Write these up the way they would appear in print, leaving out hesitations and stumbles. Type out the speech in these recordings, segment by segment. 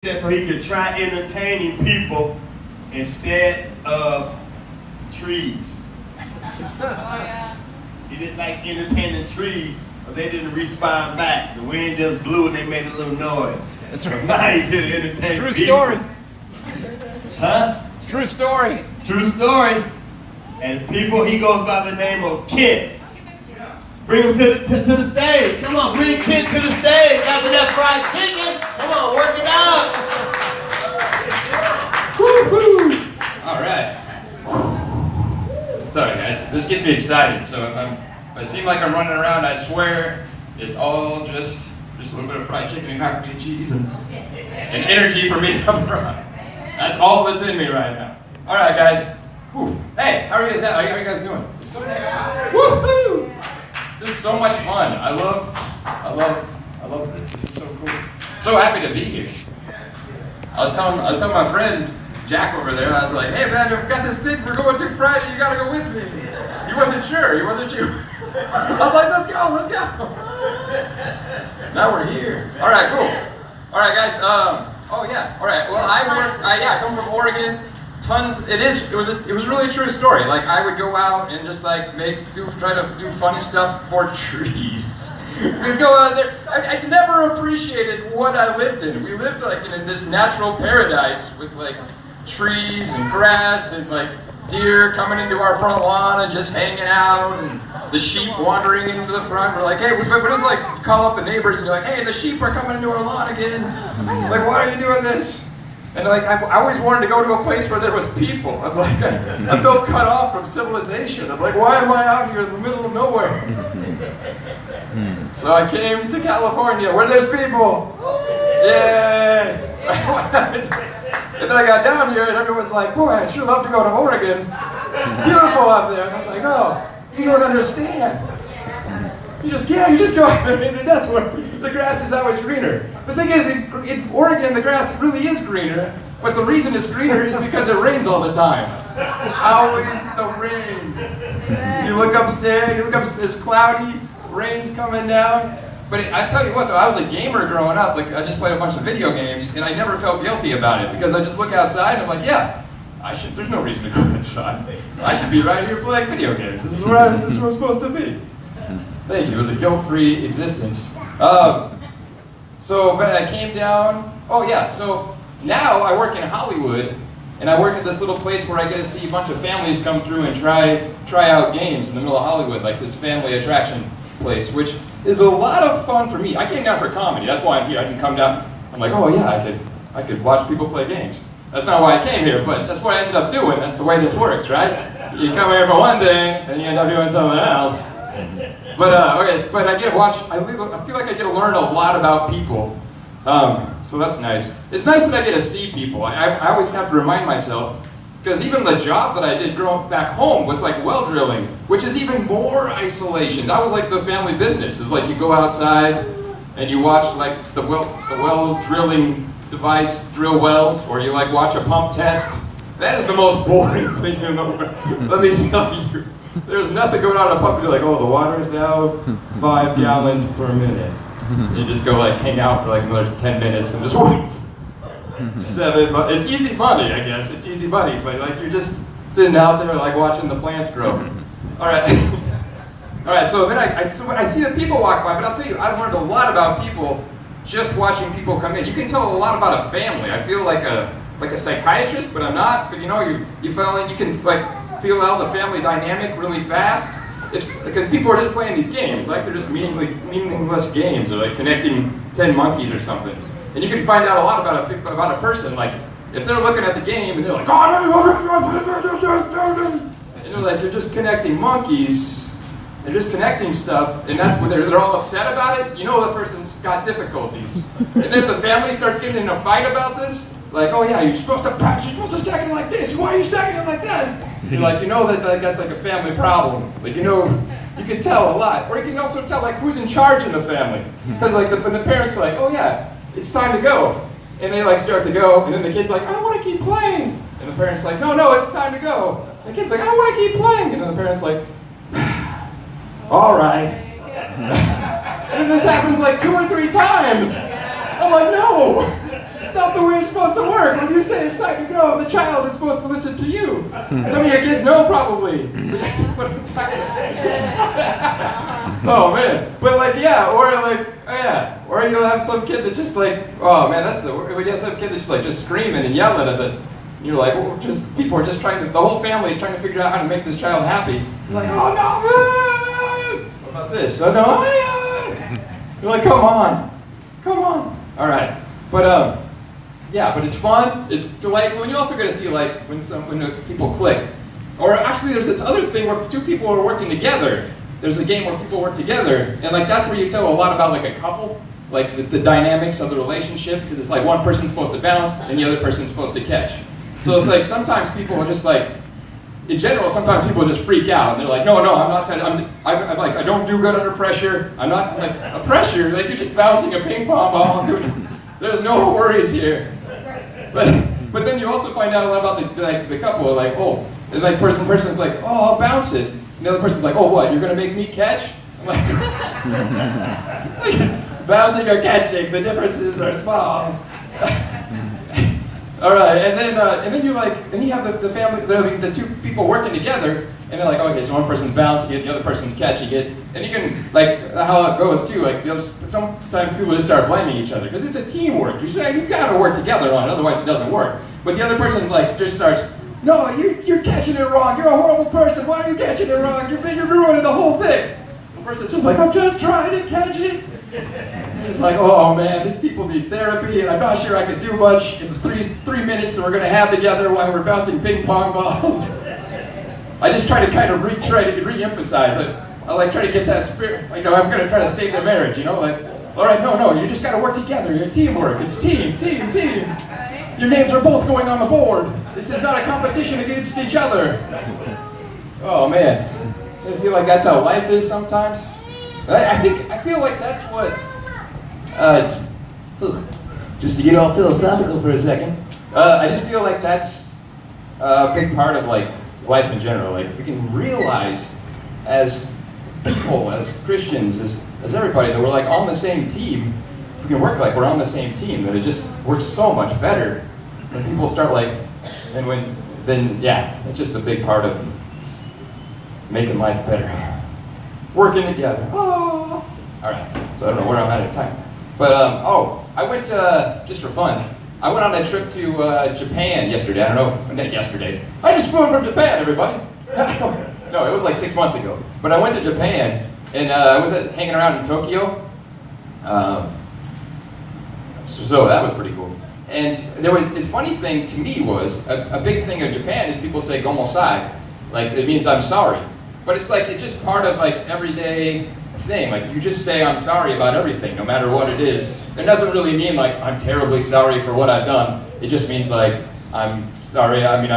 that so he could try entertaining people instead of trees. Oh, yeah. He didn't like entertaining trees, but they didn't respond back. The wind just blew and they made a little noise. That's right. Now he's here to entertain True people. story. Huh? True story. True story. And people, he goes by the name of Kent. Bring him to the stage. Come on, bring Kent to the stage after that fried chicken. Come on, work it out. Woo-hoo. All right. Sorry, guys. This gets me excited. So if I seem like I'm running around, I swear it's all just a little bit of fried chicken and macaroni and cheese and energy for me up front. That's all that's in me right now. All right, guys. Whew. Hey, how are you guys? How are you guys doing? It's so nice to see. Woo-hoo! This is so much fun. I love this. This is so cool. I'm so happy to be here. I was telling my friend Jack over there. I was like, "Hey man, I've got this thing we're going to Friday. You gotta go with me." He wasn't sure. I was like, "Let's go." Now we're here. All right, cool. All right, guys. Oh yeah. All right. Well, I come from Oregon. Tons. It was really a true story. Like I would go out and just like try to do funny stuff for trees. We'd go out there. I never appreciated what I lived in. We lived like in this natural paradise with like trees and grass and like deer coming into our front lawn and just hanging out and the sheep wandering into the front. We're like, hey, but it's like you call up the neighbors and you're like, hey, the sheep are coming into our lawn again. Like, why are you doing this? And like, I always wanted to go to a place where there was people. I'm like, I felt cut off from civilization. I'm like, why am I out here in the middle of nowhere? So I came to California where there's people. Yay! And then I got down here and everyone's like, boy, I'd sure love to go to Oregon. It's beautiful up there. And I was like, no, you don't understand. You just go out there and that's where the grass is always greener. The thing is, in Oregon, the grass really is greener, but the reason it's greener is because it rains all the time. Always the rain. You look upstairs, it's cloudy, rain's coming down. But I tell you what though, I was a gamer growing up, like I just played a bunch of video games, and I never felt guilty about it, because I just look outside and I'm like, yeah, there's no reason to go outside. I should be right here playing video games. This is where I'm supposed to be. Thank you. It was a guilt-free existence. But I came down. Oh yeah. So now I work in Hollywood, and I work at this little place where I get to see a bunch of families come through and try out games in the middle of Hollywood, like this family attraction place, which is a lot of fun for me. I came down for comedy. That's why I'm here. I can come down. I'm like, oh yeah, I could watch people play games. That's not why I came here, but that's what I ended up doing. That's the way this works, right? You come here for one thing, and you end up doing something else. But I get to watch. I feel like I get to learn a lot about people, so that's nice. It's nice that I get to see people. I always have to remind myself, because even the job that I did growing up back home was like well drilling, which is even more isolation. That was like the family business. It's like you go outside and you watch like the well drilling device drill wells, or you like watch a pump test. That is the most boring thing in the world. Let me tell you. There's nothing going on in a pump. You're like, oh, the water is now 5 gallons per minute. You just go like hang out for like another 10 minutes and just wait. It's easy money, I guess. It's easy money, but like you're just sitting out there like watching the plants grow. All right. All right. So then I see the people walk by, but I'll tell you, I've learned a lot about people just watching people come in. You can tell a lot about a family. I feel like a psychiatrist, but I'm not. But you know, you can like feel out the family dynamic really fast. It's because people are just playing these games, like they're just meaningless games, or like connecting 10 monkeys or something. And you can find out a lot about a person, like if they're looking at the game and they're like, and they're like, you're just connecting monkeys, they're just connecting stuff, and that's when they're all upset about it. You know the person's got difficulties. And then if the family starts getting in a fight about this, like, oh yeah, you're supposed to stack it like this. Why are you stacking it like that? You're like, you know that's like a family problem. Like, you know, you can tell a lot. Or you can also tell like who's in charge in the family. Because like when the parents are like, oh yeah, it's time to go. And they like start to go, and then the kid's like, I want to keep playing. And the parents like, no, it's time to go. And the kid's like, I want to keep playing. And then the parents like, all right. And this happens like 2 or 3 times. I'm like, no. not the way it's supposed to work. When you say it's time to go, the child is supposed to listen to you. Some of your kids know probably what I'm talking about. Oh man, but like yeah, or like yeah, or you'll have some kid that just like, oh man, that's the when you have some kid that's just screaming and yelling at the. You're like, well, just people are just trying to. The whole family is trying to figure out how to make this child happy. You're like, oh no, what about this? Oh no, you're like, come on. All right, but yeah, but it's fun. It's delightful, and you also get to see like when people click, or actually there's this other thing where two people are working together. There's a game where people work together, and like that's where you tell a lot about like a couple, like the dynamics of the relationship, because it's like one person's supposed to bounce and the other person's supposed to catch. So it's like sometimes people are just like, in general, sometimes people just freak out and they're like, no, I'm not. I'm like, I don't do good under pressure. I'm like a pressure. Like you're just bouncing a ping pong ball. There's no worries here. But then you also find out a lot about the couple. Like oh, and like person's like oh I'll bounce it. And the other person's like oh what you're gonna make me catch? I'm like, bouncing or catching, the differences are small. All right, and then you have the family, the two people working together, and they're like, okay, so one person's bouncing it, the other person's catching it, and you can like how it goes too. Like sometimes people just start blaming each other because it's a teamwork. You got to work together on it, otherwise it doesn't work. But the other person's like just starts, no, you're catching it wrong. You're a horrible person. Why are you catching it wrong? You're ruining the whole thing. The person's just like, I'm just trying to catch it. It's like, oh man, these people need therapy, and I'm not sure I could do much in the 3 minutes that we're going to have together while we're bouncing ping pong balls. I just try to kind of re-emphasize it. I like try to get that spirit. Like, I'm going to try to save their marriage. Like, all right, no, you just got to work together. You're teamwork. It's team. Your names are both going on the board. This is not a competition against each other. Oh man, I feel like that's how life is sometimes. I feel like that's what. Just to get all philosophical for a second, I just feel like that's a big part of like life in general. Like if we can realize as people, as Christians, as everybody, that we're like on the same team. If we can work like we're on the same team, that it just works so much better. When people start like, it's just a big part of making life better. Working together. Oh. All right. So I don't know where I'm at in time. But, I went just for fun. I went on a trip to Japan yesterday. I don't know, not yesterday. I just flew in from Japan, everybody. No, it was like 6 months ago. But I went to Japan, and I was hanging around in Tokyo. So that was pretty cool. And this funny thing to me was, a big thing in Japan is people say gomosai. Like, it means I'm sorry. But it's just part of like everyday thing. Like you just say I'm sorry about everything, no matter what it is. It doesn't really mean like I'm terribly sorry for what I've done. It just means like I'm sorry. I mean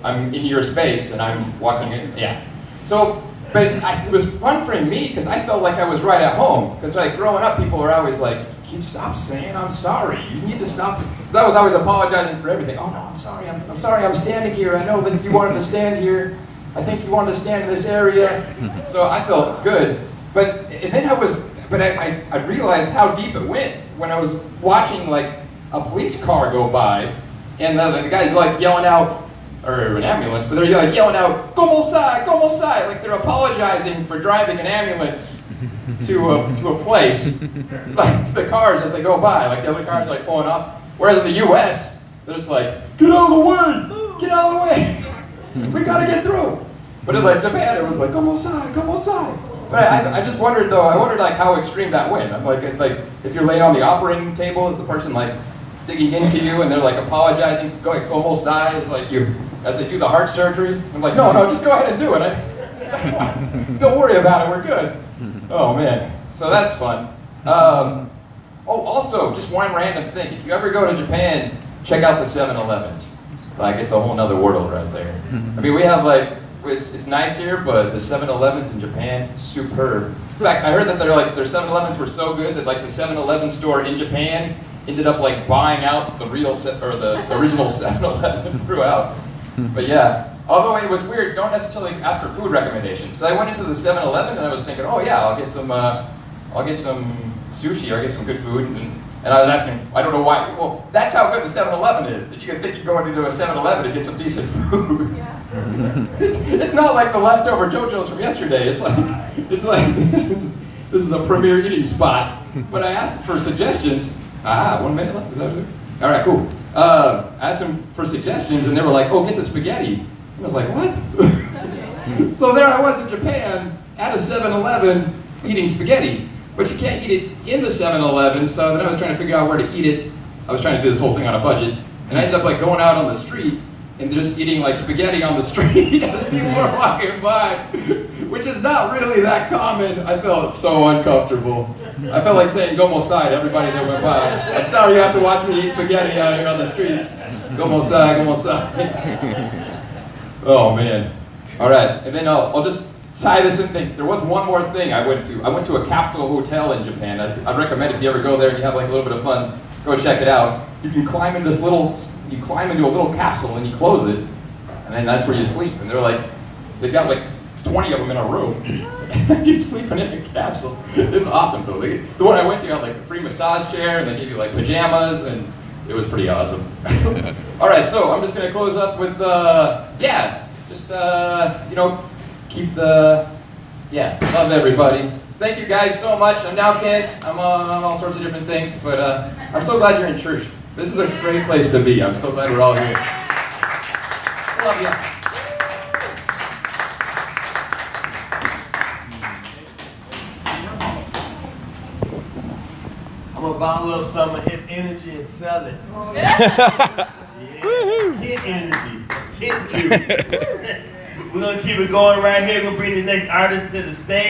I'm in your space and I'm walking in. Yeah. So, but it was fun for me because I felt like I was right at home. Because like growing up, people were always like, "Can you stop saying I'm sorry? You need to stop." Because I was always apologizing for everything. Oh no, I'm sorry. I'm sorry. I'm standing here. I know that you wanted to stand here. I think you wanted to stand in this area. So I felt good. But I realized how deep it went when I was watching like a police car go by, and the guy's like yelling out, or an ambulance, but they're like yelling out, "Gomosai, gomosai!" Like they're apologizing for driving an ambulance to a place, like to the cars as they go by, like the other cars like pulling off. Whereas in the U.S., they're just like, "Get out of the way! Get out of the way! We gotta get through!" But in like Japan, it was like, "Gomosai, gomosai!" But I just wondered though. I wondered like how extreme that went. I'm like if you're laying on the operating table, is the person like digging into you and they're like apologizing, going gomosai, is like you as they do the heart surgery. I'm like, no, just go ahead and do it. Don't worry about it. We're good. Oh man, so that's fun. Also, just one random thing. If you ever go to Japan, check out the 7-Elevens. Like it's a whole nother world right there. I mean, we have like. It's nice here, but the 7-Elevens in Japan, superb. In fact, I heard that their 7-Elevens were so good that like the 7-Eleven store in Japan ended up like buying out the original 7-Eleven throughout. But yeah, although it was weird, don't necessarily ask for food recommendations. Because I went into the 7-Eleven and I was thinking, oh yeah, I'll get some sushi or I'll get some good food. And And I was asking, I don't know why. Well, that's how good the 7-Eleven is, that you can think you're going into a 7-Eleven to get some decent food. Yeah. It's not like the leftover JoJo's from yesterday. It's like this is a premier eating spot. But I asked for suggestions. 1 minute left. Is that what it is? All right, cool. I asked them for suggestions, and they were like, "Oh, get the spaghetti." And I was like, "What?" So there I was in Japan at a 7-Eleven eating spaghetti, but you can't eat it in the 7-Eleven. So then I was trying to figure out where to eat it. I was trying to do this whole thing on a budget, and I ended up like going out on the street and just eating like spaghetti on the street as people were walking by, which is not really that common. I felt so uncomfortable. I felt like saying "Go Mosai" to everybody that went by. I'm sorry you have to watch me eat spaghetti out here on the street. Go Mosai, go Mosai. Oh man. All right, and then I'll just tie this in. There was one more thing I went to. I went to a capsule hotel in Japan. I'd recommend if you ever go there and you have like a little bit of fun, go check it out. You can climb into a little capsule and you close it, and then that's where you sleep. And they're like, they've got like 20 of them in a room. You're sleeping in a capsule. It's awesome though. The one I went to had like a free massage chair, and they give you like pajamas, and it was pretty awesome. All right, so I'm just gonna close up with keep love everybody. Thank you guys so much. I'm now Kent. I'm on all sorts of different things, but I'm so glad you're in church. This is a great place to be. I'm so glad we're all here. I love you. I'm gonna bottle up some of his energy and sell it. Yeah, kid energy, kid juice. We're gonna keep it going right here. We'll bring the next artist to the stage.